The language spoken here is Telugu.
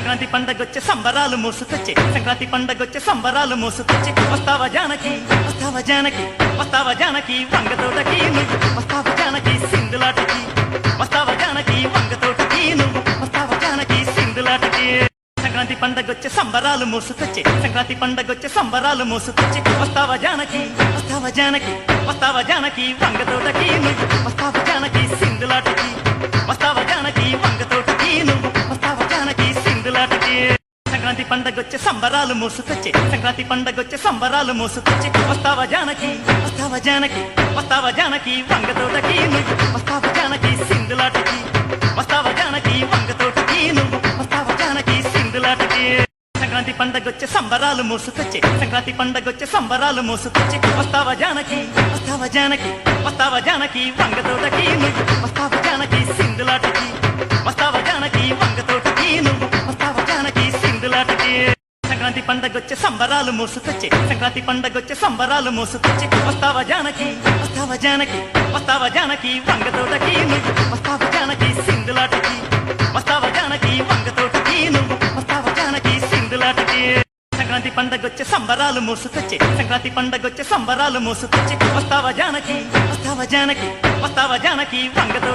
సంక్రాంతి పండగొచ్చే సంబరాలు మోసుకొచ్చే సంక్రాంతి పండగొచ్చే సంబరాలు మోసుకొచ్చే వస్తావా జానకి వస్తావా జానకి వస్తావా జానకి వంగతోటకి నువ్వు వస్తావా జానకి సింధులాటకి వస్తావా జానకి వంగతోటకి నువ్వు వస్తావా జానకి సింధులాటకి సంక్రాంతి పండగొచ్చే సంబరాలు మోసుకొచ్చే సంక్రాంతి పండగొచ్చే సంబరాలు మోసుకొచ్చే వస్తావా జానకి వస్తావా జానకి వస్తావా జానకి వంగతోటకి నువ్వు వస్తావా జానకి సింధులాటకి వస్తావా జానకి వంగతోటకి నువ్వు వస్తావా జానకి సింధులాటకి సంక్రాంతి పండగొచ్చే సంబరాలు మోసుకొచ్చే సంక్రాంతి పండగొచ్చే సంబరాలు మోసుకొచ్చే వస్తావా జానకి వస్తావా జానకి వస్తావా జానకి వంగతోటకి నువ్వు వస్తావా జానకి సింధులాటకి వస్తావా జానకి వంగతోటకి నువ్వు వస్తావా జానకి సింధులాటకి సంక్రాంతి పండగొచ్చే సంబరాలు మోసుకొచ్చే సంక్రాంతి పండగొచ్చే సంబరాలు మోసుకొచ్చే వస్తావా జానకి వస్తావా జానకి వస్తావా జానకి వంగతోటకి నువ్వు వస్తావా జానకి సింధులాటకి వస్తావా జానకి వంగతోటకి నువ్వు వస్తావా జానకి సింధులాటకి సంక్రాంతి పండగొచ్చే సంబరాలు మోసుకొచ్చే సంక్రాంతి పండగొచ్చే సంబరాలు మోసుకొచ్చే వస్తావా జానకి వస్తావా జానకి వస్తావా జానకి వంగతోటకి నువ్వు వస్తావా జానకి సింధులాటకి వస్తావా జానకి వంగతోటకి నువ్వు వస్తావా జానకి సింధులాటకి సంక్రాంతి పండగొచ్చే సంబరాలు మోసుకొచ్చే సంక్రాంతి పండగొచ్చే సంబరాలు మోసుకొచ్చే వస్తావా జానకి వస్తావా జానకి వస్తావా జానకి వంగతోటకి